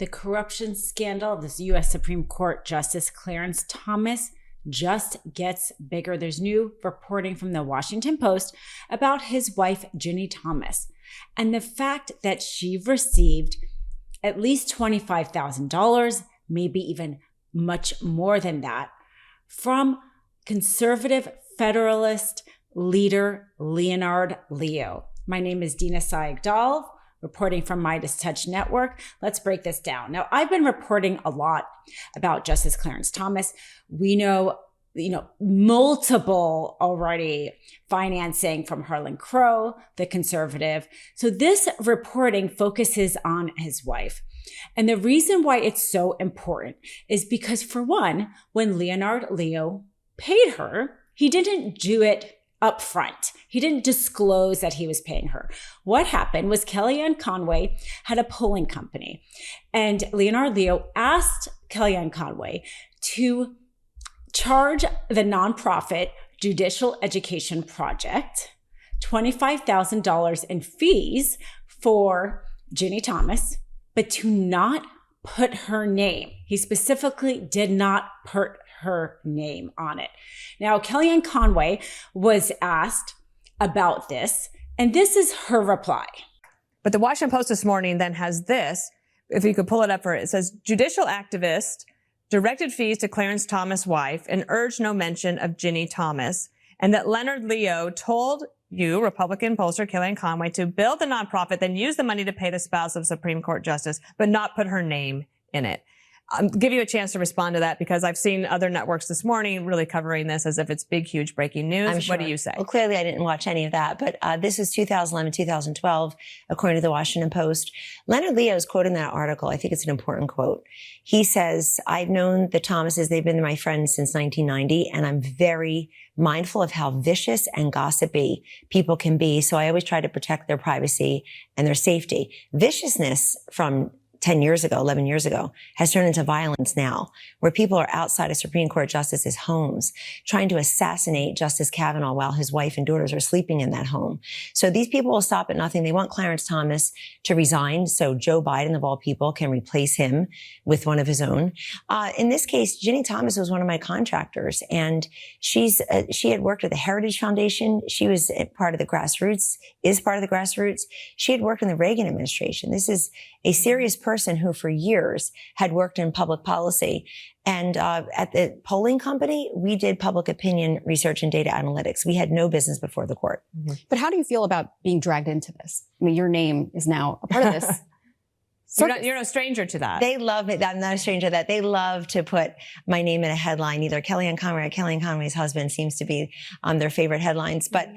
The corruption scandal of this U.S. Supreme Court Justice Clarence Thomas just gets bigger. There's new reporting from the Washington Post about his wife, Ginni Thomas, and the fact that she received at least $25,000, maybe even much more than that, from conservative Federalist leader Leonard Leo. My name is Dina Sayegdal, reporting from MeidasTouch Network. Let's break this down. Now, I've been reporting a lot about Justice Clarence Thomas. We know, multiple already financing from Harlan Crow, the conservative. So this reporting focuses on his wife. And the reason why it's so important is because, for one, when Leonard Leo paid her, he didn't do it up front. He didn't disclose that he was paying her. What happened was Kellyanne Conway had a polling company, and Leonard Leo asked Kellyanne Conway to charge the nonprofit Judicial Education Project $25,000 in fees for Ginni Thomas, but to not put her name. He specifically did not put her name on it. Now, Kellyanne Conway was asked about this, and this is her reply. But the Washington Post this morning then has this, if you could pull it up for it. It says, judicial activist directed fees to Clarence Thomas' wife and urged no mention of Ginni Thomas, and that Leonard Leo told you, Republican pollster Kellyanne Conway, to build the nonprofit, then use the money to pay the spouse of Supreme Court Justice, but not put her name in it. I'll give you a chance to respond to that, because I've seen other networks this morning really covering this as if it's big, huge breaking news. I'm sure. What do you say? Well, clearly I didn't watch any of that, but this is 2011, 2012, according to the Washington Post. Leonard Leo is quoting that article. I think it's an important quote. He says, I've known the Thomases, they've been my friends since 1990, and I'm very mindful of how vicious and gossipy people can be. So I always try to protect their privacy and their safety. Viciousness from 10 years ago, 11 years ago, has turned into violence now, where people are outside of Supreme Court justices' homes trying to assassinate Justice Kavanaugh while his wife and daughters are sleeping in that home. So these people will stop at nothing. They want Clarence Thomas to resign so Joe Biden, of all people, can replace him with one of his own. In this case, Ginni Thomas was one of my contractors, and she had worked at the Heritage Foundation. She was part of the grassroots, is part of the grassroots. She had worked in the Reagan administration. This is a serious person who for years had worked in public policy. And at the polling company, we did public opinion research and data analytics. We had no business before the court. Mm-hmm. But how do you feel about being dragged into this? I mean, your name is now a part of this. You're no stranger to that. They love it. I'm not a stranger to that. They love to put my name in a headline. Either Kellyanne Conway or Kellyanne Conway's husband seems to be their favorite headlines. But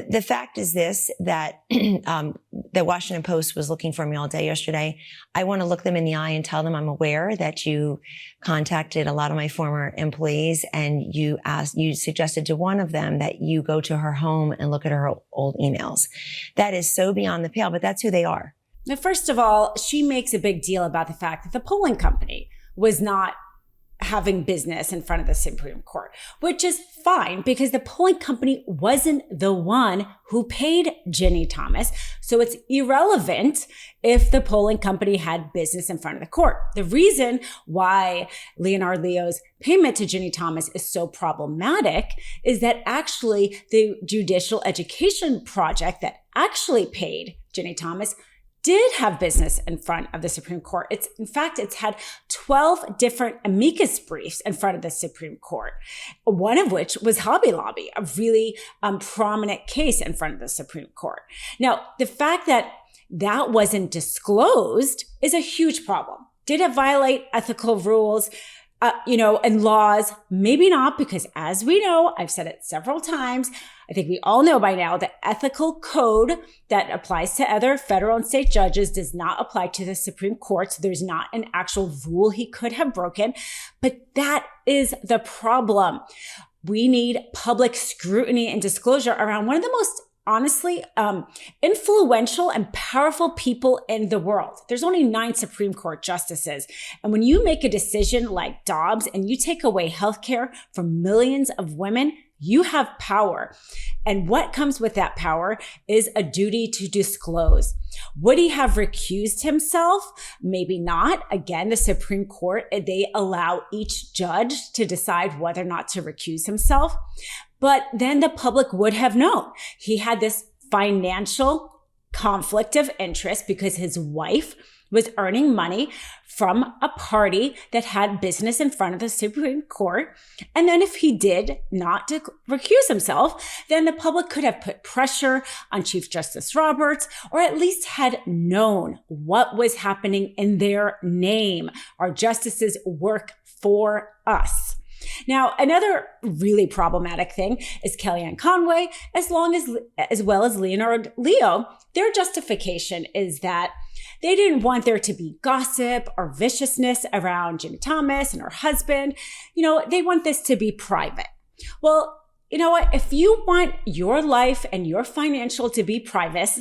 the fact is this, that the Washington Post was looking for me all day yesterday. I want to look them in the eye and tell them I'm aware that you contacted a lot of my former employees, and you suggested to one of them that you go to her home and look at her old emails. That is so beyond the pale, but that's who they are. Now, first of all, she makes a big deal about the fact that the polling company was not having business in front of the Supreme Court, which is fine because the polling company wasn't the one who paid Ginni Thomas. So it's irrelevant if the polling company had business in front of the court. The reason why Leonard Leo's payment to Ginni Thomas is so problematic is that actually the Judicial Education Project that actually paid Ginni Thomas did have business in front of the Supreme Court. In fact, it's had 12 different amicus briefs in front of the Supreme Court, one of which was Hobby Lobby, a really prominent case in front of the Supreme Court. Now, the fact that that wasn't disclosed is a huge problem. Did it violate ethical rules? And laws? Maybe not, because as we know, I've said it several times, I think we all know by now that ethical code that applies to other federal and state judges does not apply to the Supreme Court. So there's not an actual rule he could have broken, but that is the problem. We need public scrutiny and disclosure around one of the most honestly, influential and powerful people in the world. There's only 9 Supreme Court justices. And when you make a decision like Dobbs and you take away healthcare from millions of women, You have power. And what comes with that power is a duty to disclose. Would he have recused himself? Maybe not. Again, the Supreme Court, they allow each judge to decide whether or not to recuse himself. But then the public would have known. He had this financial conflict of interest because his wife was earning money from a party that had business in front of the Supreme Court. And then if he did not recuse himself, then the public could have put pressure on Chief Justice Roberts, or at least had known what was happening in their name. Our justices work for us. Now, another really problematic thing is Kellyanne Conway, as well as Leonard Leo. Their justification is that they didn't want there to be gossip or viciousness around Ginni Thomas and her husband. They want this to be private. Well, you know what? If you want your life and your financial to be private,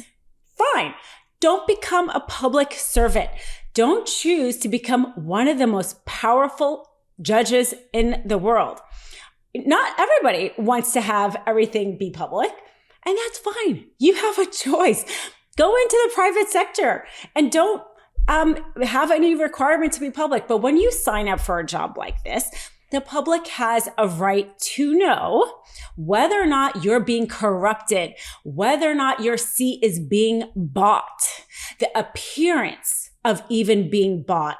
fine. Don't become a public servant. Don't choose to become one of the most powerful judges in the world. Not everybody wants to have everything be public, and that's fine. You have a choice. Go into the private sector and don't have any requirement to be public. But when you sign up for a job like this, the public has a right to know whether or not you're being corrupted, whether or not your seat is being bought. The appearance of even being bought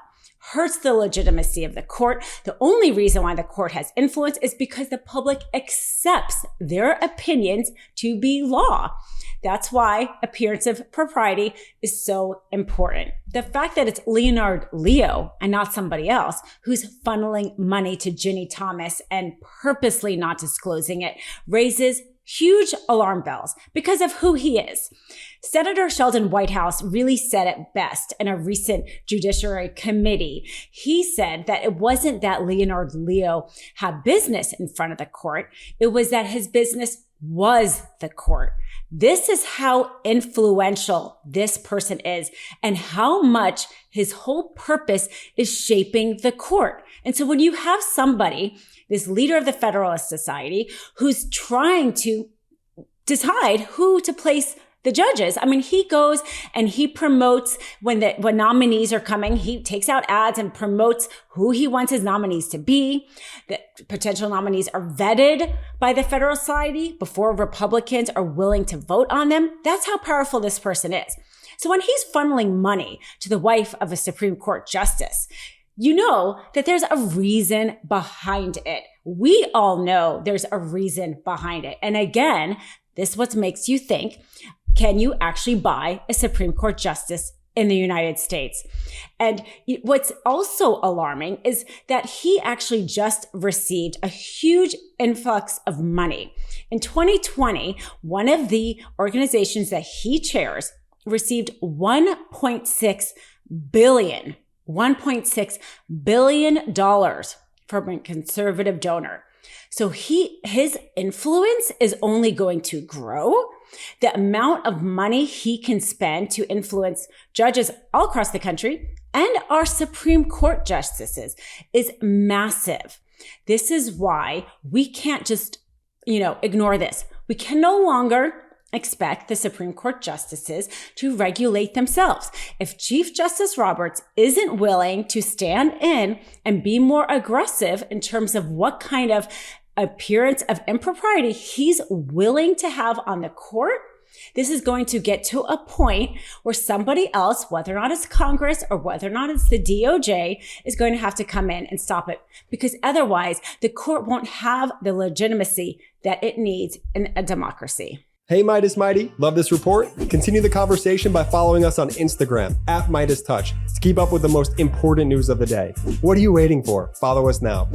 hurts the legitimacy of the court. The only reason why the court has influence is because the public accepts their opinions to be law. That's why appearance of propriety is so important. The fact that it's Leonard Leo and not somebody else who's funneling money to Ginni Thomas and purposely not disclosing it raises huge alarm bells because of who he is. Senator Sheldon Whitehouse really said it best in a recent Judiciary Committee. He said that it wasn't that Leonard Leo had business in front of the court. It was that his business was the court. This is how influential this person is and how much his whole purpose is shaping the court. And so when you have somebody, this leader of the Federalist Society, who's trying to decide who to place the judges. I mean, he goes and he promotes when nominees are coming, he takes out ads and promotes who he wants his nominees to be. The potential nominees are vetted by the Federal Society before Republicans are willing to vote on them. That's how powerful this person is. So when he's funneling money to the wife of a Supreme Court justice, you know that there's a reason behind it. We all know there's a reason behind it. And again, this is what makes you think, can you actually buy a Supreme Court justice in the United States? And what's also alarming is that he actually just received a huge influx of money. In 2020, one of the organizations that he chairs received $1.6 billion from a conservative donor. So his influence is only going to grow. The amount of money he can spend to influence judges all across the country and our Supreme Court justices is massive. This is why we can't just, ignore this. We can no longer expect the Supreme Court justices to regulate themselves. If Chief Justice Roberts isn't willing to stand in and be more aggressive in terms of what kind of appearance of impropriety he's willing to have on the court, this is going to get to a point where somebody else, whether or not it's Congress or whether or not it's the DOJ, is going to have to come in and stop it, because otherwise the court won't have the legitimacy that it needs in a democracy. Hey, Meidas Mighty, love this report? Continue the conversation by following us on Instagram @MeidasTouch to keep up with the most important news of the day. What are you waiting for? Follow us now.